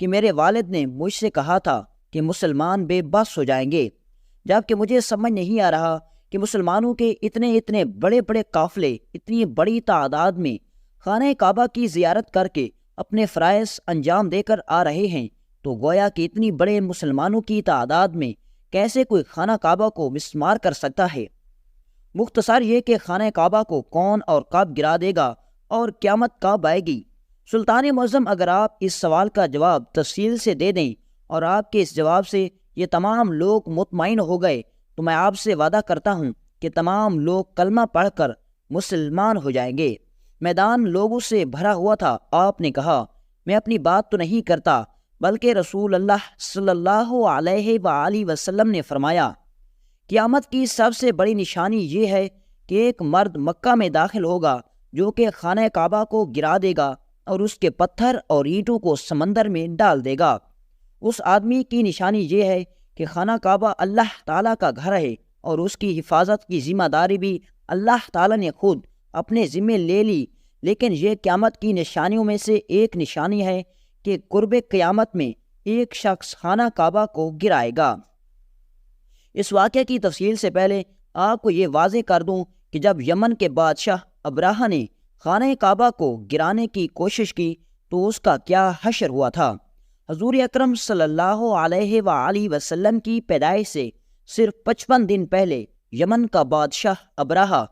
کہ میرے والد نے مجھ سے کہا تھا کہ مسلمان بے بس ہو جائیں گے، جبکہ مجھے سمجھ نہیں آ رہا کہ مسلمانوں کے اتنے بڑے بڑے قافلے اتنی بڑی تعداد میں خانہ کعبہ کی زیارت کر کے اپنے فرائض انجام دے کر آ رہے ہیں، تو گویا کہ اتنی بڑے مسلمانوں کی تعداد میں کیسے کوئی خانہ کعبہ کو مسمار کر سکتا ہے؟ مختصر یہ کہ خانہ کعبہ کو کون اور کب گرا دے گا اور قیامت کب آئے گی؟ سلطان معظم، اگر آپ اس سوال کا جواب تفصیل سے دے دیں اور آپ کے اس جواب سے یہ تمام لوگ مطمئن ہو گئے تو میں آپ سے وعدہ کرتا ہوں کہ تمام لوگ کلمہ پڑھ کر مسلمان ہو جائیں گے۔ میدان لوگوں سے بھرا ہوا تھا۔ آپ نے کہا، میں اپنی بات تو نہیں کرتا، بلکہ رسول اللہ صلی اللہ علیہ وآلہ وسلم نے فرمایا، قیامت کی سب سے بڑی نشانی یہ ہے کہ ایک مرد مکہ میں داخل ہوگا جو کہ خانہ کعبہ کو گرا دے گا اور اس کے پتھر اور اینٹوں کو سمندر میں ڈال دے گا۔ اس آدمی کی نشانی یہ ہے کہ خانہ کعبہ اللہ تعالیٰ کا گھر ہے اور اس کی حفاظت کی ذمہ داری بھی اللہ تعالیٰ نے خود اپنے ذمے لے لی، لیکن یہ قیامت کی نشانیوں میں سے ایک نشانی ہے کہ قرب قیامت میں ایک شخص خانہ کعبہ کو گرائے گا۔ اس واقعے کی تفصیل سے پہلے آپ کو یہ واضح کر دوں کہ جب یمن کے بادشاہ ابراہہ نے خانہ کعبہ کو گرانے کی کوشش کی تو اس کا کیا حشر ہوا تھا۔ حضور اکرم صلی اللہ علیہ وآلہ وسلم کی پیدائش سے صرف 55 دن پہلے یمن کا بادشاہ ابراہہ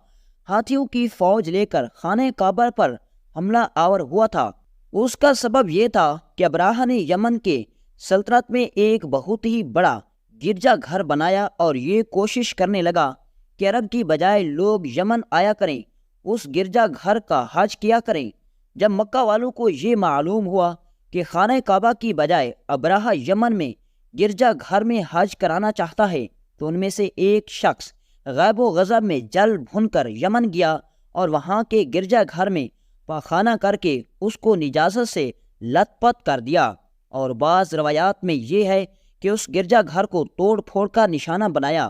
ہاتھیوں کی فوج لے کر خانہ کعبہ پر حملہ آور ہوا تھا۔ اس کا سبب یہ تھا کہ ابراہہ نے یمن کے سلطنت میں ایک بہت ہی بڑا گرجا گھر بنایا اور یہ کوشش کرنے لگا کہ عرب کی بجائے لوگ یمن آیا کریں، اس گرجا گھر کا حج کیا کریں۔ جب مکہ والوں کو یہ معلوم ہوا کہ خانہ کعبہ کی بجائے ابراہہ یمن میں گرجا گھر میں حج کرانا چاہتا ہے تو ان میں سے ایک شخص غیب و غضب میں جل بھن کر یمن گیا اور وہاں کے گرجا گھر میں پاخانہ کر کے اس کو نجاست سے لت پت کر دیا، اور بعض روایات میں یہ ہے کہ اس گرجا گھر کو توڑ پھوڑ کا نشانہ بنایا۔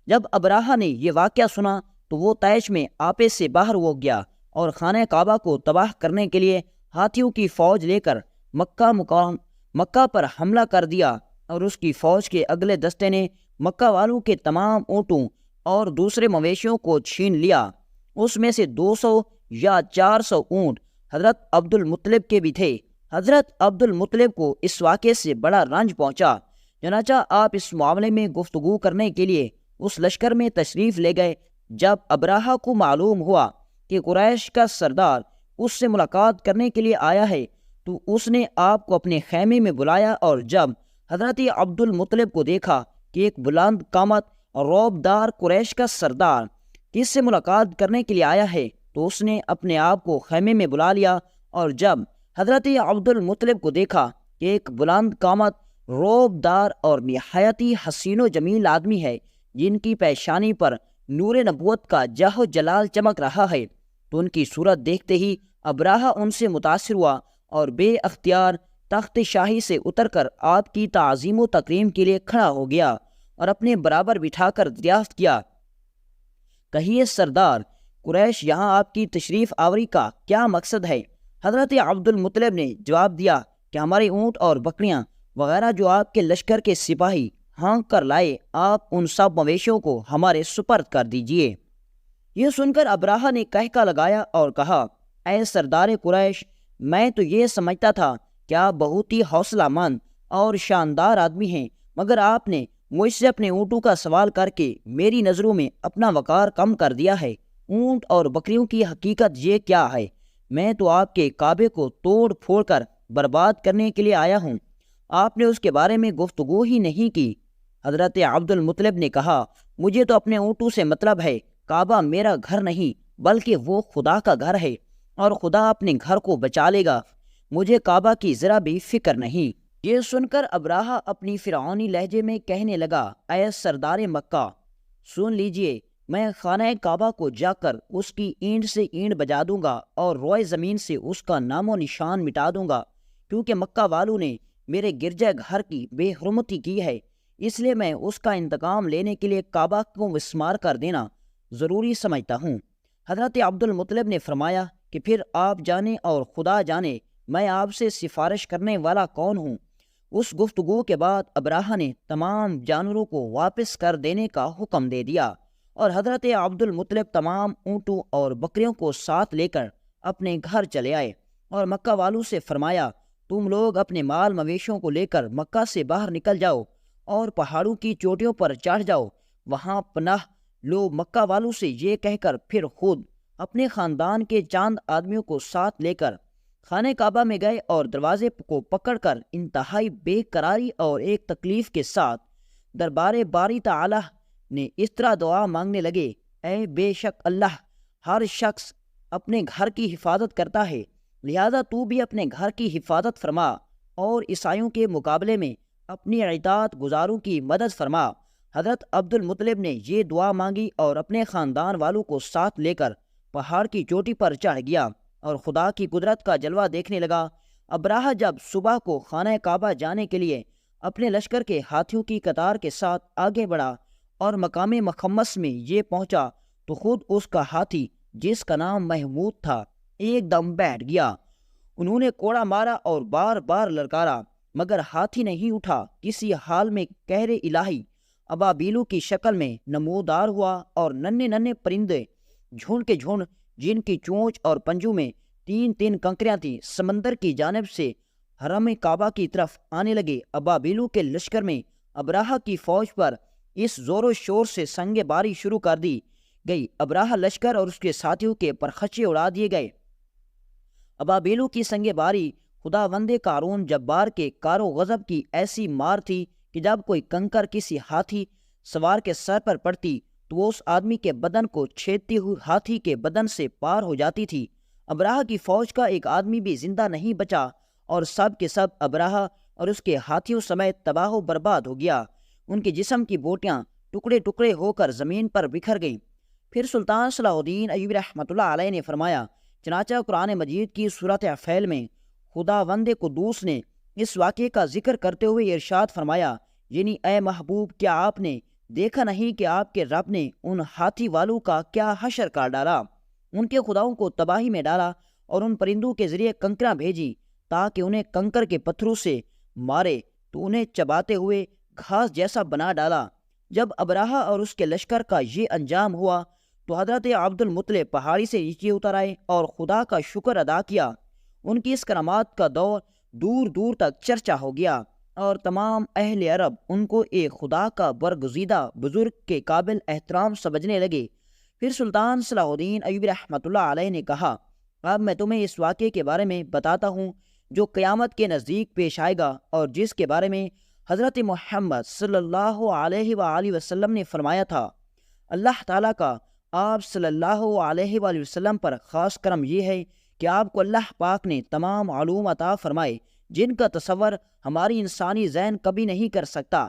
جب ابراہہ نے یہ واقعہ سنا تو وہ طیش میں آپے سے باہر ہو گیا اور خانہ کعبہ کو تباہ کرنے کے لیے ہاتھیوں کی فوج لے کر مکہ پر حملہ کر دیا، اور اس کی فوج کے اگلے دستے نے مکہ والوں کے تمام اونٹوں اور دوسرے مویشیوں کو چھین لیا۔ اس میں سے 200 یا 400 اونٹ حضرت عبد المطلب کے بھی تھے۔ حضرت عبد المطلب کو اس واقعے سے بڑا رنج پہنچا، چنانچہ آپ اس معاملے میں گفتگو کرنے کے لیے اس لشکر میں تشریف لے گئے۔ جب ابراہہ کو معلوم ہوا کہ قریش کا سردار اس سے ملاقات کرنے کے لیے آیا ہے تو اس نے آپ کو اپنے خیمے میں بلایا، اور جب حضرت عبد المطلب کو دیکھا کہ ایک بلند قامت اور رعب دار قریش کا سردار کس سے ملاقات کرنے کے لیے آیا ہے تو اس نے اپنے آپ کو خیمے میں بلا لیا، اور جب حضرت عبد المطلب کو دیکھا کہ ایک بلند قامت رعب دار اور نہایتی حسین و جمیل آدمی ہے جن کی پیشانی پر نور نبوت کا جاہ و جلال چمک رہا ہے، تو ان کی صورت دیکھتے ہی ابراہہ ان سے متاثر ہوا اور بے اختیار تخت شاہی سے اتر کر آپ کی تعظیم و تکریم کے لیے کھڑا ہو گیا اور اپنے برابر بٹھا کر دریافت کیا، کہیے سردار قریش، یہاں آپ کی تشریف آوری کا کیا مقصد ہے؟ حضرت عبد المطلب نے جواب دیا کہ ہمارے اونٹ اور بکریاں وغیرہ جو آپ کے لشکر کے سپاہی ہانک کر لائے، آپ ان سب مویشیوں کو ہمارے سپرد کر دیجئے۔ یہ سن کر ابراہہ نے کہکا لگایا اور کہا، اے سردار قریش، میں تو یہ سمجھتا تھا کہ آپ بہت ہی حوصلہ مند اور شاندار آدمی ہیں، مگر آپ نے مجھ سے اپنے اونٹوں کا سوال کر کے میری نظروں میں اپنا وقار کم کر دیا ہے۔ اونٹ اور بکریوں کی حقیقت یہ کیا ہے؟ میں تو آپ کے کعبے کو توڑ پھوڑ کر برباد کرنے کے لیے آیا ہوں، آپ نے اس کے بارے میں گفتگو ہی نہیں کی۔ حضرت عبد المطلب نے کہا، مجھے تو اپنے اونٹوں سے مطلب ہے، کعبہ میرا گھر نہیں بلکہ وہ خدا کا گھر ہے، اور خدا اپنے گھر کو بچا لے گا، مجھے کعبہ کی ذرا بھی فکر نہیں۔ یہ سن کر ابراہہ اپنی فرعونی لہجے میں کہنے لگا، اے سردار مکہ، سن لیجئے، میں خانہ کعبہ کو جا کر اس کی اینٹ سے اینٹ بجا دوں گا اور روئے زمین سے اس کا نام و نشان مٹا دوں گا، کیونکہ مکہ والوں نے میرے گرجا گھر کی بے حرمتی کی ہے، اس لیے میں اس کا انتقام لینے کے لیے کعبہ کو مسمار کر دینا ضروری سمجھتا ہوں۔ حضرت عبد المطلب نے فرمایا کہ پھر آپ جانے اور خدا جانے میں آپ سے سفارش کرنے والا کون ہوں، اس گفتگو کے بعد ابراہہ نے تمام جانوروں کو واپس کر دینے کا حکم دے دیا اور حضرت عبد المطلب تمام اونٹوں اور بکریوں کو ساتھ لے کر اپنے گھر چلے آئے اور مکہ والوں سے فرمایا، تم لوگ اپنے مال مویشیوں کو لے کر مکہ سے باہر نکل جاؤ اور پہاڑوں کی چوٹیوں پر چڑھ جاؤ، وہاں پناہ لو۔ مکہ والوں سے یہ کہہ کر پھر خود اپنے خاندان کے چاند آدمیوں کو ساتھ لے کر خانہ کعبہ میں گئے اور دروازے کو پکڑ کر انتہائی بے قراری اور ایک تکلیف کے ساتھ دربار باری تعالی نے اس طرح دعا مانگنے لگے، اے بے شک اللہ ہر شخص اپنے گھر کی حفاظت کرتا ہے، لہذا تو بھی اپنے گھر کی حفاظت فرما اور عیسائیوں کے مقابلے میں اپنی اطاعت گزاروں کی مدد فرما۔ حضرت عبد المطلب نے یہ دعا مانگی اور اپنے خاندان والوں کو ساتھ لے کر پہاڑ کی چوٹی پر چڑھ گیا اور خدا کی قدرت کا جلوہ دیکھنے لگا۔ ابراہہ جب صبح کو خانہ کعبہ جانے کے لیے اپنے لشکر کے ہاتھیوں کی قطار کے ساتھ آگے بڑھا اور مقام مخمس میں یہ پہنچا تو خود اس کا ہاتھی جس کا نام محمود تھا ایک دم بیٹھ گیا۔ انہوں نے کوڑا مارا اور بار بار للکارا مگر ہاتھی نہیں اٹھا۔ کسی حال میں قہر الہی ابابیلو کی شکل میں نمودار ہوا اور ننھے ننھے پرندے جھنڈ کے جھنڈ جن کی چونچ اور پنجوں میں تین تین کنکریاں تھیں سمندر کی جانب سے حرم کعبہ کی طرف آنے لگے۔ ابابیلو کے لشکر میں ابراہہ کی فوج پر اس زور و شور سے سنگ باری شروع کر دی گئی۔ ابراہہ لشکر اور اس کے ساتھیوں کے پرخچے اڑا دیے گئے۔ ابابیلو کی سنگ باری خداوند قارون جبار کے کار و غضب کی ایسی مار تھی کہ جب کوئی کنکر کسی ہاتھی سوار کے سر پر پڑتی تو وہ اس آدمی کے بدن کو چھیدتی ہوئی ہاتھی کے بدن سے پار ہو جاتی تھی۔ ابراہہ کی فوج کا ایک آدمی بھی زندہ نہیں بچا اور سب کے سب ابراہہ اور اس کے ہاتھیوں سمیت تباہ و برباد ہو گیا۔ ان کے جسم کی بوٹیاں ٹکڑے ٹکڑے ہو کر زمین پر بکھر گئیں۔ پھر سلطان صلاح الدین ایوبی رحمۃ اللہ علیہ نے فرمایا، چنانچہ قرآن مجید کی سورۃ فیل میں خداوند قدوس نے اس واقعے کا ذکر کرتے ہوئے ارشاد فرمایا، یعنی اے محبوب کیا آپ نے دیکھا نہیں کہ آپ کے رب نے ان ہاتھی والوں کا کیا حشر کر ڈالا، ان کے خداؤں کو تباہی میں ڈالا اور ان پرندوں کے ذریعے کنکریاں بھیجی تاکہ انہیں کنکر کے پتھروں سے مارے تو انہیں چباتے ہوئے گھاس جیسا بنا ڈالا۔ جب ابراہہ اور اس کے لشکر کا یہ انجام ہوا تو حضرت عبد المطلب پہاڑی سے نیچے اتر آئے اور خدا کا شکر ادا کیا۔ ان کی اس کرامات کا دور دور دور تک چرچا ہو گیا اور تمام اہل عرب ان کو ایک خدا کا برگزیدہ بزرگ کے قابل احترام سمجھنے لگے۔ پھر سلطان صلاح الدین ایوبی رحمۃ اللہ علیہ نے کہا، اب میں تمہیں اس واقعے کے بارے میں بتاتا ہوں جو قیامت کے نزدیک پیش آئے گا اور جس کے بارے میں حضرت محمد صلی اللہ علیہ وآلہ وسلم نے فرمایا تھا۔ اللہ تعالیٰ کا آپ صلی اللہ علیہ وآلہ وسلم پر خاص کرم یہ ہے کہ آپ کو اللہ پاک نے تمام علوم عطا فرمائے جن کا تصور ہماری انسانی ذہن کبھی نہیں کر سکتا۔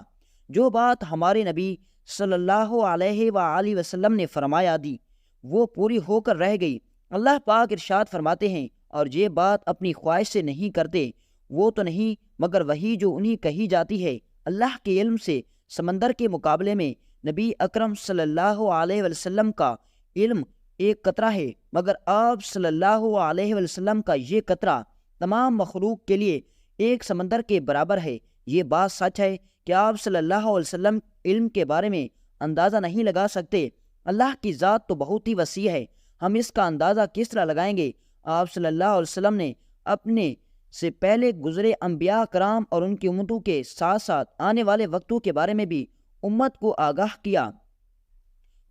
جو بات ہمارے نبی صلی اللہ علیہ وآلہ وسلم نے فرمایا دی وہ پوری ہو کر رہ گئی۔ اللہ پاک ارشاد فرماتے ہیں، اور یہ بات اپنی خواہش سے نہیں کرتے، وہ تو نہیں مگر وہی جو انہیں کہی جاتی ہے۔ اللہ کے علم سے سمندر کے مقابلے میں نبی اکرم صلی اللہ علیہ وسلم کا علم ایک قطرہ ہے، مگر آپ صلی اللہ علیہ وسلم کا یہ قطرہ تمام مخلوق کے لیے ایک سمندر کے برابر ہے۔ یہ بات سچ ہے کہ آپ صلی اللہ علیہ وسلم علم کے بارے میں اندازہ نہیں لگا سکتے۔ اللہ کی ذات تو بہت ہی وسیع ہے، ہم اس کا اندازہ کس طرح لگائیں گے؟ آپ صلی اللہ علیہ وسلم نے اپنے سے پہلے گزرے انبیاء کرام اور ان کی امتوں کے ساتھ ساتھ آنے والے وقتوں کے بارے میں بھی امت کو آگاہ کیا۔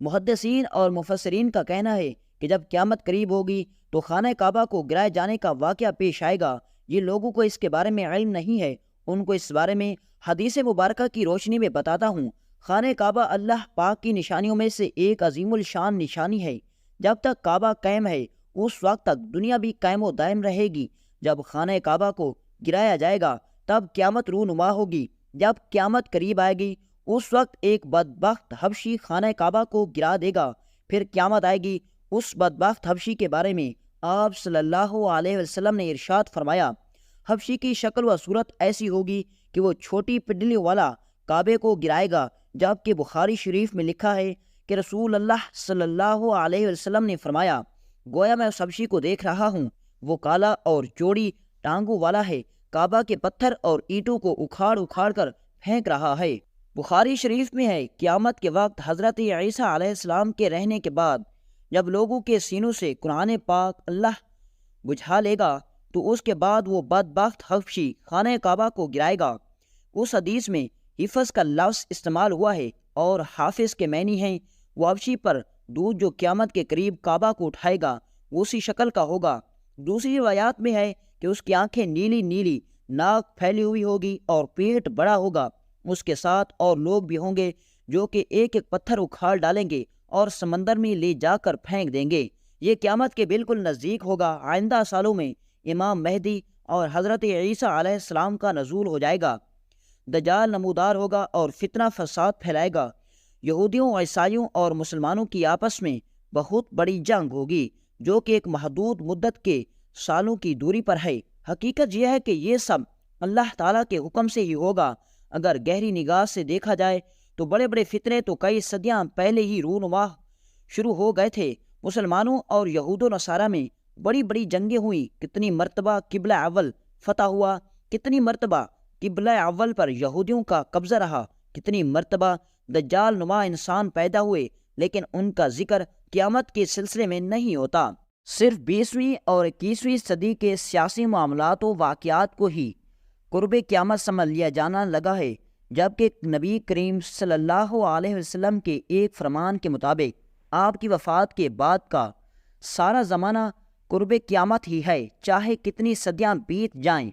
محدثین اور مفسرین کا کہنا ہے کہ جب قیامت قریب ہوگی تو خانہ کعبہ کو گرائے جانے کا واقعہ پیش آئے گا۔ یہ لوگوں کو اس کے بارے میں علم نہیں ہے، ان کو اس بارے میں حدیث مبارکہ کی روشنی میں بتاتا ہوں۔ خانہ کعبہ اللہ پاک کی نشانیوں میں سے ایک عظیم الشان نشانی ہے۔ جب تک کعبہ قائم ہے اس وقت تک دنیا بھی قائم و دائم رہے گی۔ جب خانہ کعبہ کو گرایا جائے گا تب قیامت رونما ہوگی۔ جب قیامت قریب آئے گی اس وقت ایک بدبخت حبشی خانہ کعبہ کو گرا دے گا۔ پھر قیامت آئے گی، اس بدبخت حبشی کے بارے میں آپ صلی اللہ علیہ وسلم نے ارشاد فرمایا، حبشی کی شکل و صورت ایسی ہوگی کہ وہ چھوٹی پڈلیوں والا کعبے کو گرائے گا، جبکہ بخاری شریف میں لکھا ہے کہ رسول اللہ صلی اللہ علیہ وسلم نے فرمایا، گویا میں اس حبشی کو دیکھ رہا ہوں، وہ کالا اور چوڑی ٹانگوں والا ہے، کعبہ کے پتھر اور اینٹوں کو اکھاڑ اکھاڑ کر پھینک رہا ہے۔ بخاری شریف میں ہے، قیامت کے وقت حضرت عیسیٰ علیہ السلام کے رہنے کے بعد جب لوگوں کے سینوں سے قرآن پاک اللہ بجھا لے گا تو اس کے بعد وہ بدبخت حبشی خانہ کعبہ کو گرائے گا۔ اس حدیث میں حفظ کا لفظ استعمال ہوا ہے اور حافظ کے معنی ہیں وہ حبشی پر دودھ جو قیامت کے قریب کعبہ کو اٹھائے گا وہ اسی شکل کا ہوگا۔ دوسری روایات میں ہے کہ اس کی آنکھیں نیلی نیلی، ناک پھیلی ہوئی ہوگی اور پیٹ بڑا ہوگا۔ اس کے ساتھ اور لوگ بھی ہوں گے جو کہ ایک ایک پتھر اکھاڑ ڈالیں گے اور سمندر میں لے جا کر پھینک دیں گے۔ یہ قیامت کے بالکل نزدیک ہوگا۔ آئندہ سالوں میں امام مہدی اور حضرت عیسیٰ علیہ السلام کا نزول ہو جائے گا۔ دجال نمودار ہوگا اور فتنہ فساد پھیلائے گا۔ یہودیوں، عیسائیوں اور مسلمانوں کی آپس میں بہت بڑی جنگ ہوگی جو کہ ایک محدود مدت کے سالوں کی دوری پر ہے۔ حقیقت یہ ہے کہ یہ سب اللہ تعالیٰ کے حکم سے ہی ہوگا۔ اگر گہری نگاہ سے دیکھا جائے تو بڑے بڑے فتنے تو کئی صدیاں پہلے ہی رونما شروع ہو گئے تھے۔ مسلمانوں اور یہود و نصارہ میں بڑی بڑی جنگیں ہوئیں۔ کتنی مرتبہ قبلہ اول فتح ہوا، کتنی مرتبہ قبلہ اول پر یہودیوں کا قبضہ رہا، کتنی مرتبہ دجال نما انسان پیدا ہوئے، لیکن ان کا ذکر قیامت کے سلسلے میں نہیں ہوتا۔ صرف 20ویں اور 21ویں صدی کے سیاسی معاملات و واقعات کو ہی قرب قیامت سمجھ لیا جانا لگا ہے، جبکہ نبی کریم صلی اللہ علیہ وسلم کے ایک فرمان کے مطابق آپ کی وفات کے بعد کا سارا زمانہ قرب قیامت ہی ہے، چاہے کتنی صدیاں بیت جائیں۔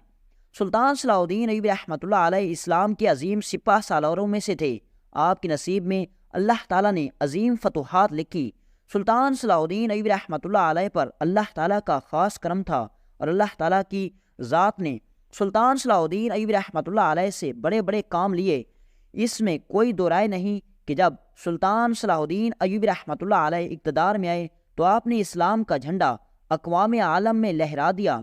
سلطان صلاح الدین ایوبی رحمۃ اللہ علیہ اسلام کے عظیم سپہ سالاروں میں سے تھے۔ آپ کے نصیب میں اللہ تعالیٰ نے عظیم فتوحات لکھی۔ سلطان صلاح الدین ایوبی رحمۃ اللہ علیہ پر اللہ تعالیٰ کا خاص کرم تھا اور اللہ تعالیٰ کی ذات نے سلطان صلاح الدین ایوبی رحمۃ اللہ علیہ سے بڑے بڑے کام لیے۔ اس میں کوئی دو رائے نہیں کہ جب سلطان صلاح الدین ایوبی رحمۃ اللہ علیہ اقتدار میں آئے تو آپ نے اسلام کا جھنڈا اقوام عالم میں لہرا دیا۔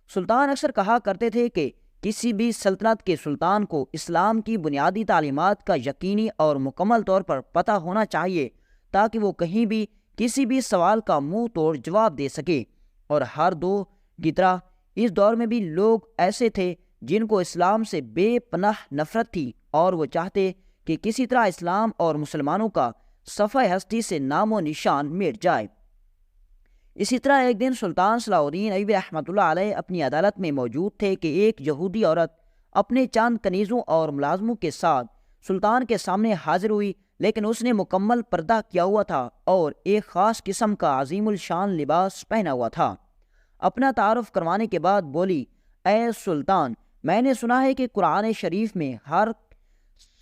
سلطان اکثر کہا کرتے تھے کہ کسی بھی سلطنت کے سلطان کو اسلام کی بنیادی تعلیمات کا یقینی اور مکمل طور پر پتہ ہونا چاہیے تاکہ وہ کہیں بھی کسی بھی سوال کا منہ توڑ جواب دے سکے۔ اور ہر دو کی طرح اس دور میں بھی لوگ ایسے تھے جن کو اسلام سے بے پناہ نفرت تھی اور وہ چاہتے کہ کسی طرح اسلام اور مسلمانوں کا صفحہ ہستی سے نام و نشان مٹ جائے۔ اسی طرح ایک دن سلطان صلاح الدین ایوبی رحمۃ اللہ علیہ اپنی عدالت میں موجود تھے کہ ایک یہودی عورت اپنے چند کنیزوں اور ملازموں کے ساتھ سلطان کے سامنے حاضر ہوئی، لیکن اس نے مکمل پردہ کیا ہوا تھا اور ایک خاص قسم کا عظیم الشان لباس پہنا ہوا تھا۔ اپنا تعارف کروانے کے بعد بولی، اے سلطان، میں نے سنا ہے کہ قرآن شریف میں ہر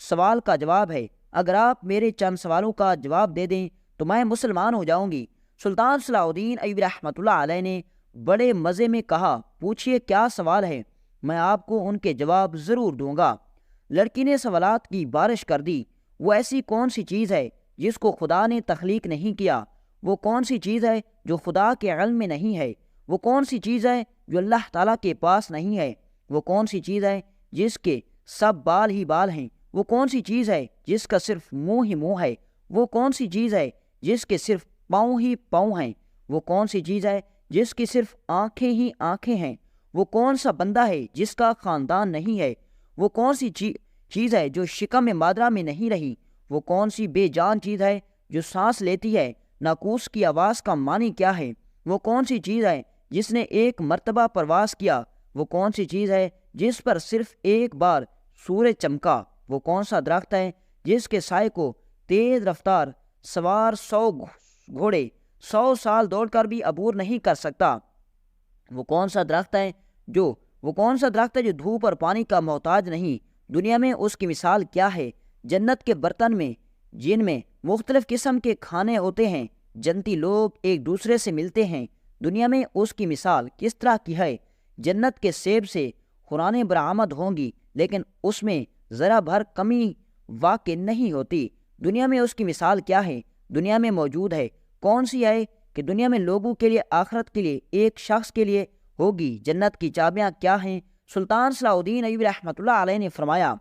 سوال کا جواب ہے، اگر آپ میرے چند سوالوں کا جواب دے دیں تو میں مسلمان ہو جاؤں گی۔ سلطان صلاح الدین ایوبی رحمۃ اللہ علیہ نے بڑے مزے میں کہا، پوچھئے کیا سوال ہے، میں آپ کو ان کے جواب ضرور دوں گا۔ لڑکی نے سوالات کی بارش کر دی۔ وہ ایسی کون سی چیز ہے جس کو خدا نے تخلیق نہیں کیا؟ وہ کون سی چیز ہے جو خدا کے علم میں نہیں ہے؟ وہ کون سی چیز ہے جو اللہ تعالیٰ کے پاس نہیں ہے؟ وہ کون سی چیز ہے جس کے سب بال ہی بال ہیں؟ وہ کون سی چیز ہے جس کا صرف منہ ہی منہ ہے؟ وہ کون سی چیز ہے جس کے صرف پاؤں ہی پاؤں ہیں؟ وہ کون سی چیز ہے جس کی صرف آنکھیں ہی آنکھیں ہیں؟ وہ کون سا بندہ ہے جس کا خاندان نہیں ہے؟ وہ کون سی چیز ہے جو شکم مادرہ میں نہیں رہی؟ وہ کون سی بے جان چیز ہے جو سانس لیتی ہے؟ ناقوس کی آواز کا معنی کیا ہے؟ وہ کون سی چیز ہے جس نے ایک مرتبہ پرواز کیا؟ وہ کون سی چیز ہے جس پر صرف ایک بار سورج چمکا؟ وہ کون سا درخت ہے جس کے سائے کو تیز رفتار سوار 100 گھوڑے 100 سال دوڑ کر بھی عبور نہیں کر سکتا؟ وہ کون سا درخت ہے جو دھوپ اور پانی کا محتاج نہیں؟ دنیا میں اس کی مثال کیا ہے؟ جنت کے برتن میں جن میں مختلف قسم کے کھانے ہوتے ہیں، جنتی لوگ ایک دوسرے سے ملتے ہیں، دنیا میں اس کی مثال کس طرح کی ہے؟ جنت کے سیب سے خورانیں برآمد ہوں گی لیکن اس میں ذرا بھر کمی واقع نہیں ہوتی۔ دنیا میں اس کی مثال کیا ہے؟ دنیا میں موجود ہے، کون سی ہے کہ دنیا میں لوگوں کے لیے آخرت کے لیے ایک شخص کے لیے ہوگی؟ جنت کی چابیاں کیا ہیں؟ سلطان صلاح الدین ایوبی رحمۃ اللہ علیہ نے فرمایا،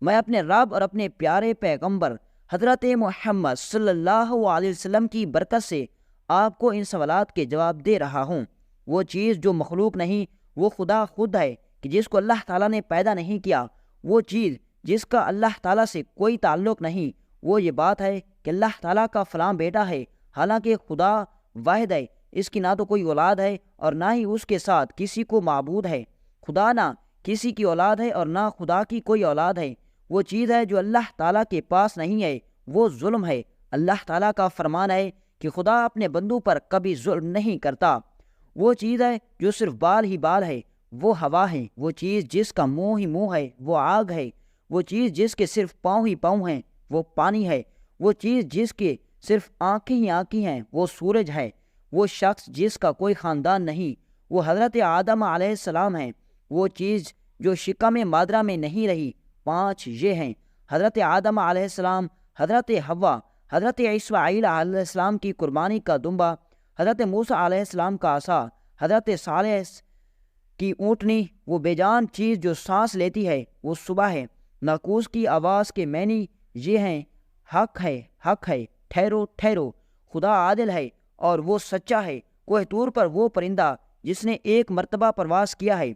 میں اپنے رب اور اپنے پیارے پیغمبر حضرت محمد صلی اللہ علیہ وسلم کی برکت سے آپ کو ان سوالات کے جواب دے رہا ہوں۔ وہ چیز جو مخلوق نہیں، وہ خدا خود ہے۔ کہ جس کو اللہ تعالیٰ نے پیدا نہیں کیا، وہ چیز جس کا اللہ تعالیٰ سے کوئی تعلق نہیں، وہ یہ بات ہے کہ اللہ تعالیٰ کا فلاں بیٹا ہے، حالانکہ خدا واحد ہے، اس کی نہ تو کوئی اولاد ہے اور نہ ہی اس کے ساتھ کسی کو معبود ہے۔ خدا نہ کسی کی اولاد ہے اور نہ خدا کی کوئی اولاد ہے۔ وہ چیز ہے جو اللہ تعالیٰ کے پاس نہیں ہے، وہ ظلم ہے۔ اللہ تعالیٰ کا فرمان ہے کہ خدا اپنے بندوں پر کبھی ظلم نہیں کرتا۔ وہ چیز ہے جو صرف بال ہی بال ہے، وہ ہوا ہے۔ وہ چیز جس کا منہ ہی منہ ہے، وہ آگ ہے۔ وہ چیز جس کے صرف پاؤں ہی پاؤں ہیں، وہ پانی ہے۔ وہ چیز جس کے صرف آنکھیں ہی آنکھیں ہیں، وہ سورج ہے۔ وہ شخص جس کا کوئی خاندان نہیں، وہ حضرت آدم علیہ السلام ہیں۔ وہ چیز جو شکم مادرہ میں نہیں رہی، 5 یہ ہیں: حضرت آدم علیہ السلام، حضرت حوا، حضرت اسماعیل علیہ السلام کی قربانی کا دمبا، حضرت موسیٰ علیہ السلام کا عصا، حضرت صالح کی اونٹنی۔ وہ بے جان چیز جو سانس لیتی ہے، وہ صبح ہے۔ ناقوس کی آواز کے معنی یہ ہیں: حق ہے، حق ہے، ٹھہرو ٹھہرو۔ خدا عادل ہے اور وہ سچا ہے۔ کوہ طور پر وہ پرندہ جس نے ایک مرتبہ پرواز کیا ہے،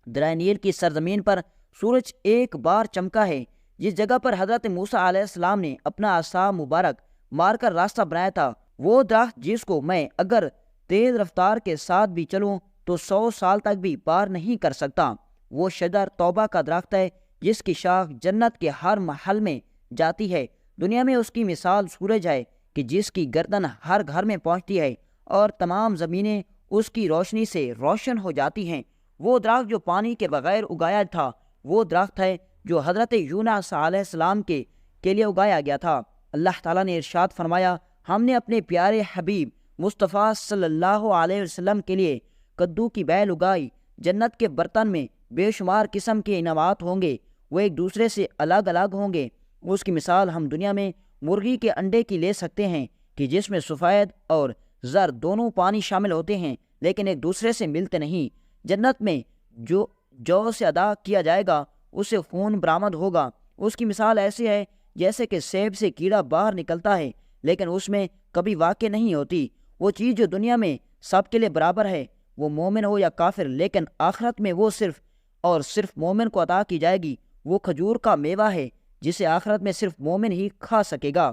دریا نیل کی سرزمین پر سورج ایک بار چمکا ہے، جس جگہ پر حضرت موسیٰ علیہ السلام نے اپنا عصا مبارک مار کر راستہ بنایا تھا، وہ درخت جس کو میں اگر تیز رفتار کے ساتھ بھی چلوں تو 100 سال تک بھی پار نہیں کر سکتا۔ وہ شجر توبہ کا درخت ہے جس کی شاخ جنت کے ہر محل میں جاتی ہے۔ دنیا میں اس کی مثال سورج ہے کہ جس کی گردن ہر گھر میں پہنچتی ہے اور تمام زمینیں اس کی روشنی سے روشن ہو جاتی ہیں۔ وہ درخت جو پانی کے بغیر اگایا تھا، وہ درخت ہے جو حضرت یونس علیہ السلام کے لیے اگایا گیا تھا۔ اللہ تعالیٰ نے ارشاد فرمایا: ہم نے اپنے پیارے حبیب مصطفیٰ صلی اللہ علیہ وسلم کے لیے کدو کی بیل اگائی۔ جنت کے برتن میں بے شمار قسم کے انعامات ہوں گے، وہ ایک دوسرے سے الگ الگ ہوں گے۔ اس کی مثال ہم دنیا میں مرغی کے انڈے کی لے سکتے ہیں کہ جس میں سفید اور زر دونوں پانی شامل ہوتے ہیں، لیکن ایک دوسرے سے ملتے نہیں۔ جنت میں جو سے ادا کیا جائے گا، اسے خون برآمد ہوگا۔ اس کی مثال ایسی ہے جیسے کہ سیب سے کیڑا باہر نکلتا ہے لیکن اس میں کبھی واقع نہیں ہوتی۔ وہ چیز جو دنیا میں سب کے لیے برابر ہے، وہ مومن ہو یا کافر، لیکن آخرت میں وہ صرف اور صرف مومن کو عطا کی جائے گی۔ وہ کھجور کا میوہ ہے جسے آخرت میں صرف مومن ہی کھا سکے گا،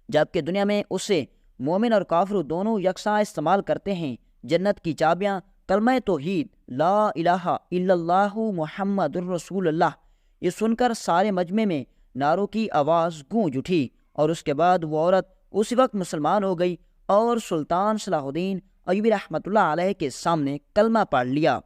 جبکہ دنیا میں اسے مومن اور کافر دونوں یکساں استعمال کرتے ہیں۔ جنت کی چابیاں کلمہ توحید، لا الہ الا اللہ محمد الرسول اللہ۔ یہ سن کر سارے مجمع میں نعروں کی آواز گونج اٹھی، اور اس کے بعد وہ عورت اسی وقت مسلمان ہو گئی اور سلطان صلاح الدین ایوبی رحمۃ اللہ علیہ کے سامنے کلمہ پڑھ لیا۔